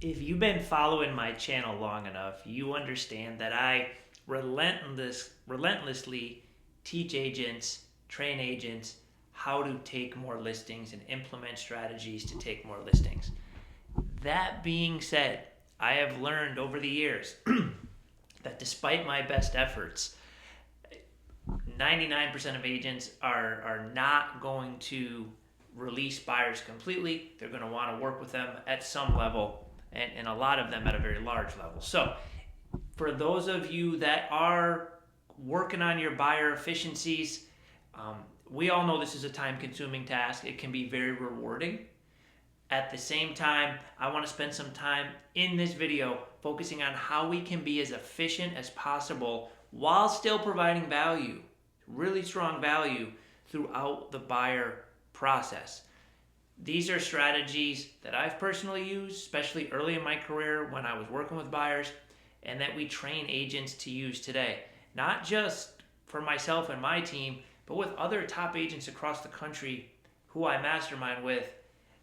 If you've been following my channel long enough, you understand that I relentlessly teach agents, train agents how to take more listings and implement strategies to take more listings. That being said, I have learned over the years that despite my best efforts, 99% of agents are not going to release buyers completely. They're going to want to work with them at some level, and a lot of them at a very large level. So for those of you that are working on your buyer efficiencies, we all know this is a time-consuming task. It can be very rewarding. At the same time, I want to spend some time in this video focusing on how we can be as efficient as possible while still providing value, really strong value throughout the buyer process. These are strategies that I've personally used, especially early in my career when I was working with buyers, and that we train agents to use today. Not just for myself and my team, but with other top agents across the country who I mastermind with,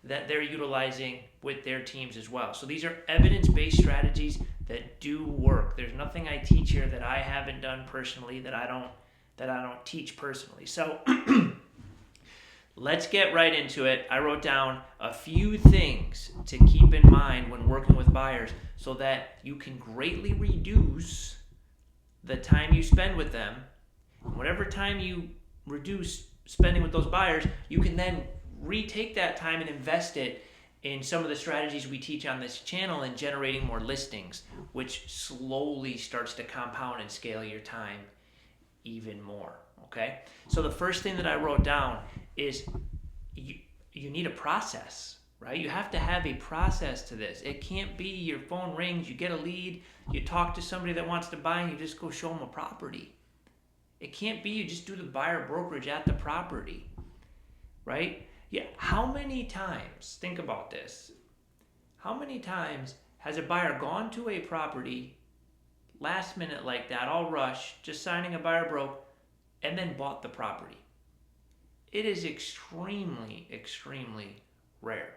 that they're utilizing with their teams as well. So these are evidence-based strategies that do work. There's nothing I teach here that I haven't done personally, that I don't teach personally. So let's get right into it. I wrote down a few things to keep in mind when working with buyers so that you can greatly reduce the time you spend with them. Whatever time you reduce spending with those buyers, you can then retake that time and invest it in some of the strategies we teach on this channel in generating more listings, which slowly starts to compound and scale your time even more. Okay? So the first thing that I wrote down is you need a process, right? You have to have a process to this. It can't be your phone rings, you get a lead, you talk to somebody that wants to buy, and you just go show them a property. It can't be you just do the buyer brokerage at the property, right? Yeah, how many times, think about this, how many times has a buyer gone to a property last minute like that, all rushed, just signing a buyer broke, and then bought the property? It is extremely, extremely rare.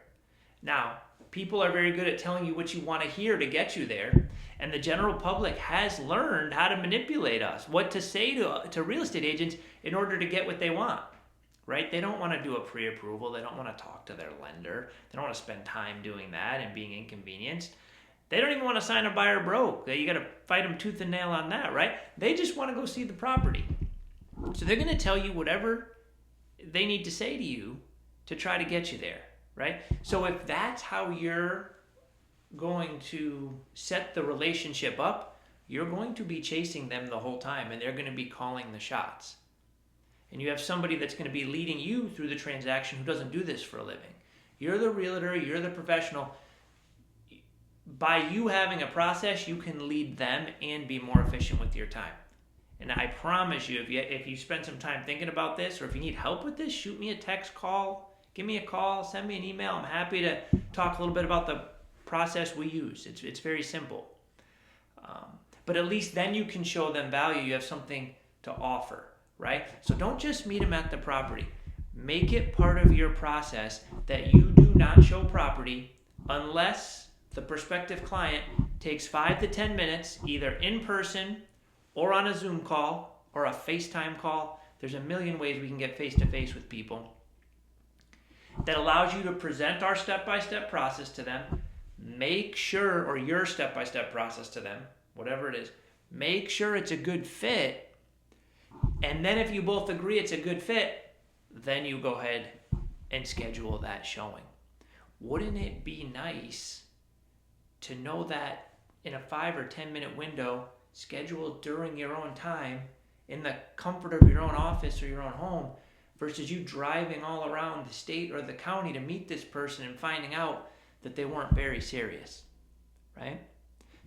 Now, people are very good at telling you what you want to hear to get you there, and the general public has learned how to manipulate us, what to say to real estate agents in order to get what they want. Right? They don't want to do a pre-approval. They don't want to talk to their lender. They don't want to spend time doing that and being inconvenienced. They don't even want to sign a buyer broke. You got to fight them tooth and nail on that, right? They just want to go see the property. So they're going to tell you whatever they need to say to you to try to get you there, right? So if that's how you're going to set the relationship up, you're going to be chasing them the whole time, and they're going to be calling the shots. And you have somebody that's going to be leading you through the transaction who doesn't do this for a living. You're the realtor, you're the professional. By you having a process, you can lead them and be more efficient with your time. And I promise you, if you spend some time thinking about this, or if you need help with this, shoot me a text, call, give me a call, send me an email. I'm happy to talk a little bit about the process we use. It's very simple. But at least then you can show them value. You have something to offer. Right? So don't just meet them at the property. Make it part of your process that you do not show property unless the prospective client takes 5 to 10 minutes, either in person or on a Zoom call or a FaceTime call. There's a million ways we can get face-to-face with people. That allows you to present our step-by-step process to them. Make sure, or your step-by-step process to them, whatever it is, make sure it's a good fit. And then if you both agree it's a good fit, then you go ahead and schedule that showing. Wouldn't it be nice to know that in a 5 or 10 minute window, scheduled during your own time, in the comfort of your own office or your own home, versus you driving all around the state or the county to meet this person and finding out that they weren't very serious, right?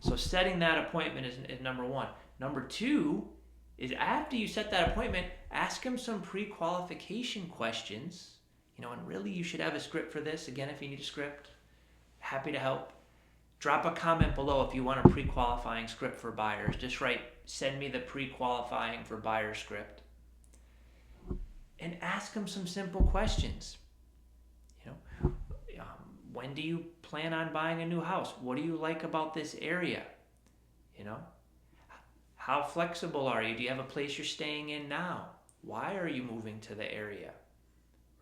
So setting that appointment is number one. Number two is after you set that appointment, ask them some pre-qualification questions. And really you should have a script for this. Again, if you need a script, happy to help. Drop a comment below if you want a pre-qualifying script for buyers. Just write, send me the pre-qualifying for buyer script. And ask them some simple questions. When do you plan on buying a new house? What do you like about this area? You know, how flexible are you? Do you have a place you're staying in now? Why are you moving to the area?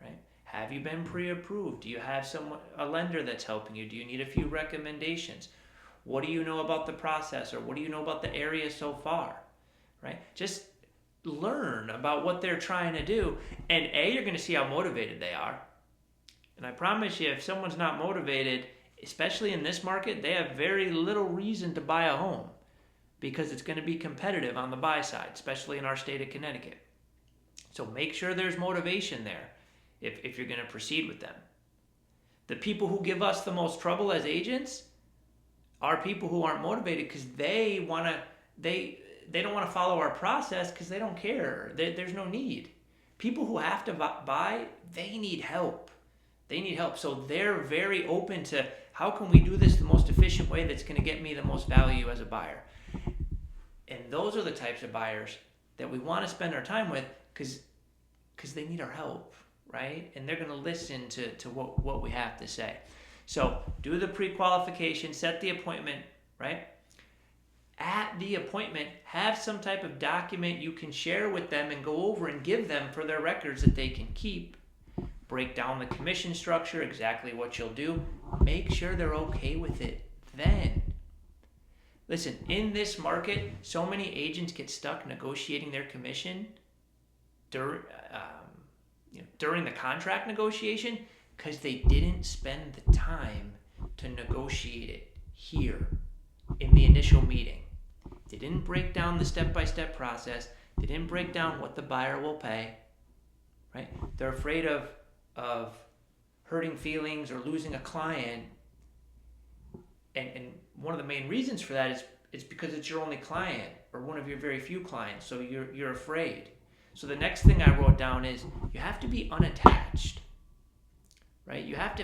Right? Have you been pre-approved? Do you have a lender that's helping you? Do you need a few recommendations? What do you know about the process, or what do you know about the area so far? Right? Just learn about what they're trying to do, and you're going to see how motivated they are. And I promise you, if someone's not motivated, especially in this market, they have very little reason to buy a home, because it's going to be competitive on the buy side, especially in our state of Connecticut. So make sure there's motivation there if you're going to proceed with them. The people who give us the most trouble as agents are people who aren't motivated, because they don't want to follow our process because they don't care. There's no need. People who have to buy, they need help. So they're very open to, how can we do this the most efficient way that's going to get me the most value as a buyer? And those are the types of buyers that we want to spend our time with, because they need our help, right? And they're going to listen to what we have to say. So do the pre-qualification, set the appointment, right? At the appointment, have some type of document you can share with them and go over and give them for their records that they can keep. Break down the commission structure, exactly what you'll do. Make sure they're okay with it then. Listen, in this market, so many agents get stuck negotiating their commission during the contract negotiation, because they didn't spend the time to negotiate it here in the initial meeting. They didn't break down the step-by-step process. They didn't break down what the buyer will pay, right? They're afraid of hurting feelings or losing a client. And one of the main reasons for that is because it's your only client, or one of your very few clients, so you're afraid. So the next thing I wrote down is, you have to be unattached, right? You have to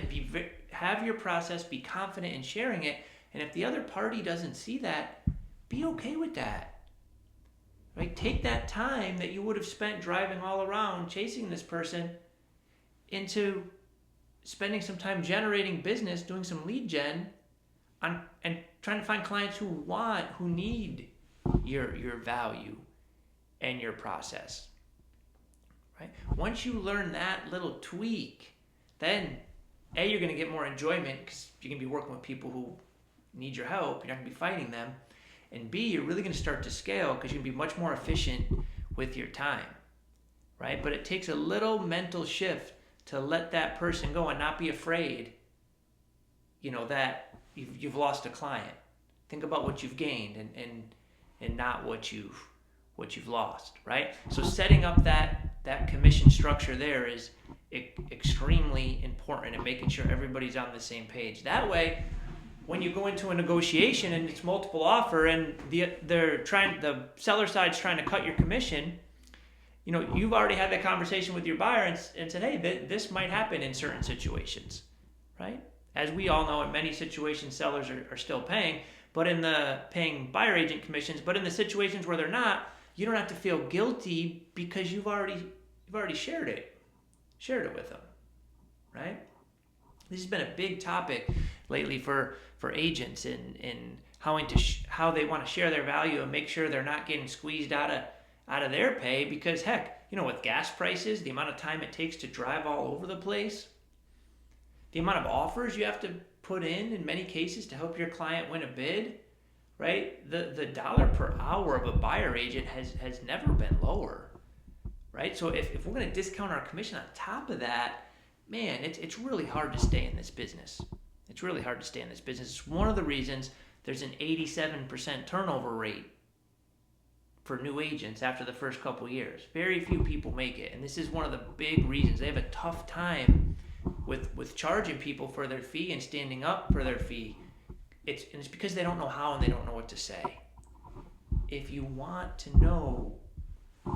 have your process, be confident in sharing it, and if the other party doesn't see that, be okay with that, right? Take that time that you would have spent driving all around chasing this person into spending some time generating business, doing some lead gen, and trying to find clients who need your value and your process, right? Once you learn that little tweak, then you're going to get more enjoyment, because you're going to be working with people who need your help. You're not going to be fighting them. And B, you're really going to start to scale, because you're going to be much more efficient with your time, right? But it takes a little mental shift to let that person go and not be afraid, that you've lost a client. Think about what you've gained and not what you've lost, right? So setting up that commission structure there is extremely important, and making sure everybody's on the same page. That way, when you go into a negotiation and it's multiple offer, and the seller side's trying to cut your commission, you've already had that conversation with your buyer and said, hey, this might happen in certain situations, right? As we all know, in many situations, sellers are still paying buyer agent commissions, but in the situations where they're not, you don't have to feel guilty, because you've already shared it with them, right? This has been a big topic lately for agents in how they want to share their value and make sure they're not getting squeezed out of their pay, because heck, with gas prices, the amount of time it takes to drive all over the place, the amount of offers you have to put in many cases to help your client win a bid, right? The dollar per hour of a buyer agent has never been lower, right? So if we're going to discount our commission on top of that, man, it's really hard to stay in this business. It's one of the reasons there's an 87% turnover rate for new agents after the first couple years. Very few people make it, and this is one of the big reasons. They have a tough time with charging people for their fee and standing up for their fee. It's because they don't know how, and they don't know what to say. If you want to know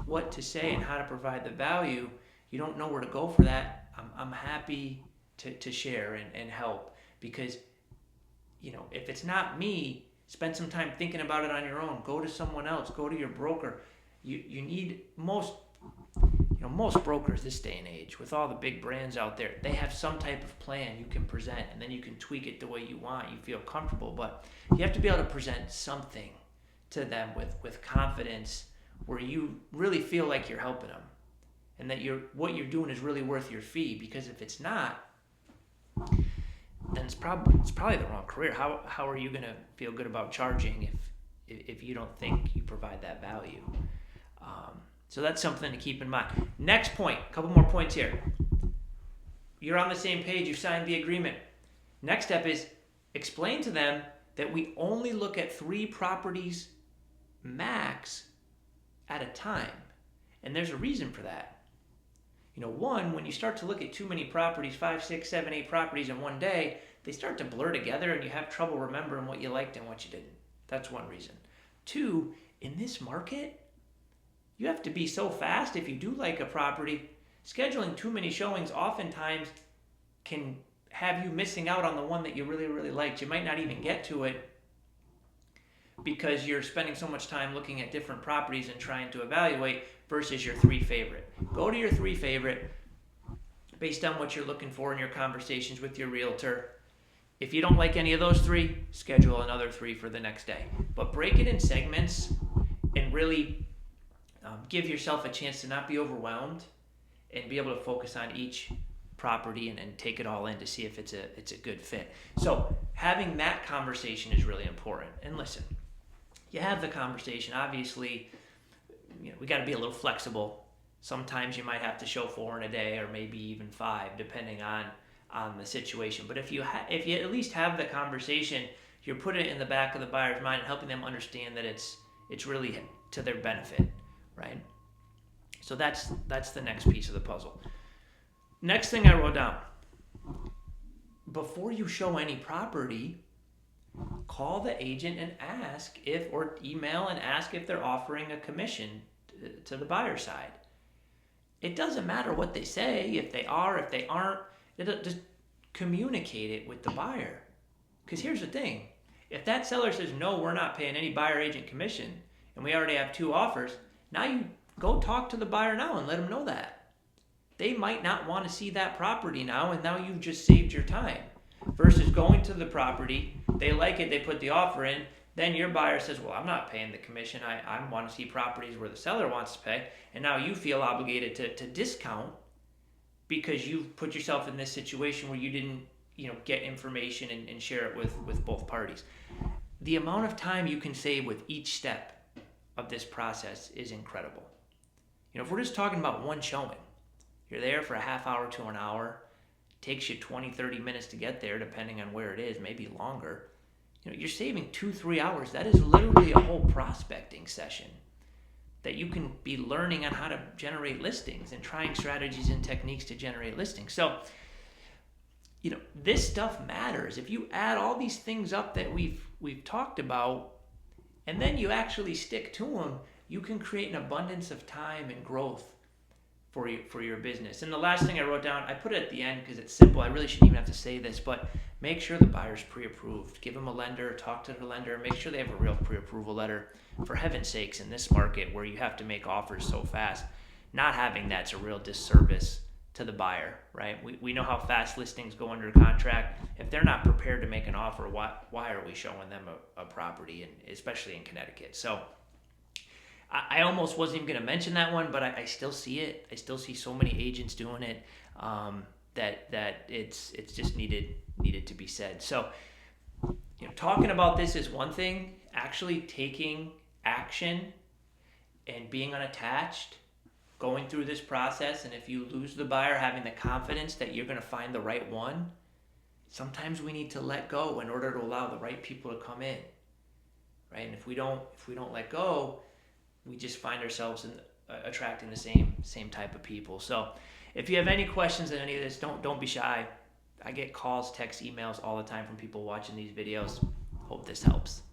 what to say and how to provide the value, you don't know where to go for that, I'm happy to share and help, because if it's not me, spend some time thinking about it on your own. Go to someone else. Go to your broker. You need most brokers this day and age, with all the big brands out there, they have some type of plan you can present, and then you can tweak it the way you want. You feel comfortable, but you have to be able to present something to them with confidence, where you really feel like you're helping them, and that what you're doing is really worth your fee. Because if it's not, then it's probably the wrong career. How are you going to feel good about charging if you don't think you provide that value? So that's something to keep in mind. Next point, a couple more points here. You're on the same page, you signed the agreement. Next step is explain to them that we only look at 3 properties max at a time. And there's a reason for that. One, when you start to look at too many properties, 5, 6, 7, 8 properties in one day, they start to blur together and you have trouble remembering what you liked and what you didn't. That's one reason. 2, in this market, you have to be so fast. If you do like a property, scheduling too many showings oftentimes can have you missing out on the one that you really, really liked. You might not even get to it because you're spending so much time looking at different properties and trying to evaluate versus your 3 favorite. Go to your 3 favorite based on what you're looking for in your conversations with your realtor. If you don't like any of those 3, schedule another 3 for the next day. But break it in segments and really give yourself a chance to not be overwhelmed and be able to focus on each property and take it all in to see if it's a good fit. So having that conversation is really important. And listen, you have the conversation. Obviously, we got to be a little flexible. Sometimes you might have to show 4 in a day, or maybe even 5, depending on the situation. But if you at least have the conversation, you're putting it in the back of the buyer's mind and helping them understand that it's really to their benefit, right? So that's the next piece of the puzzle. Next thing I wrote down: before you show any property, call the agent and ask or email and ask if they're offering a commission to the buyer side. It doesn't matter what they say, if they are, if they aren't. Just communicate it with the buyer. Because here's the thing: if that seller says, no, we're not paying any buyer agent commission, and we already have 2 offers, now you go talk to the buyer now and let them know that. They might not want to see that property now, and now you've just saved your time. Versus going to the property, they like it, they put the offer in, then your buyer says, well, I'm not paying the commission, I want to see properties where the seller wants to pay, and now you feel obligated to discount because you've put yourself in this situation where you didn't get information and share it with both parties. The amount of time you can save with each step of this process is incredible. If we're just talking about one showing, you're there for a half hour to an hour, takes you 20, 30 minutes to get there, depending on where it is, maybe longer. You're saving 2-3 hours. That is literally a whole prospecting session that you can be learning on how to generate listings and trying strategies and techniques to generate listings. So, this stuff matters. If you add all these things up that we've talked about, and then you actually stick to them, you can create an abundance of time and growth for your business. And the last thing I wrote down, I put it at the end because it's simple. I really shouldn't even have to say this, but make sure the buyer's pre-approved. Give them a lender, talk to the lender, make sure they have a real pre-approval letter. For heaven's sakes, in this market where you have to make offers so fast, not having that's a real disservice to the buyer, right? We know how fast listings go under contract. If they're not prepared to make an offer, why are we showing them a property, and especially in Connecticut? So I almost wasn't even going to mention that one, but I still see it. I still see so many agents doing it that it's just needed to be said. So talking about this is one thing. Actually taking action and being unattached, going through this process, and if you lose the buyer, having the confidence that you're going to find the right one. Sometimes we need to let go in order to allow the right people to come in, right? And if we don't let go, we just find ourselves attracting the same type of people. So if you have any questions on any of this, don't be shy. I get calls, texts, emails all the time from people watching these videos. Hope this helps.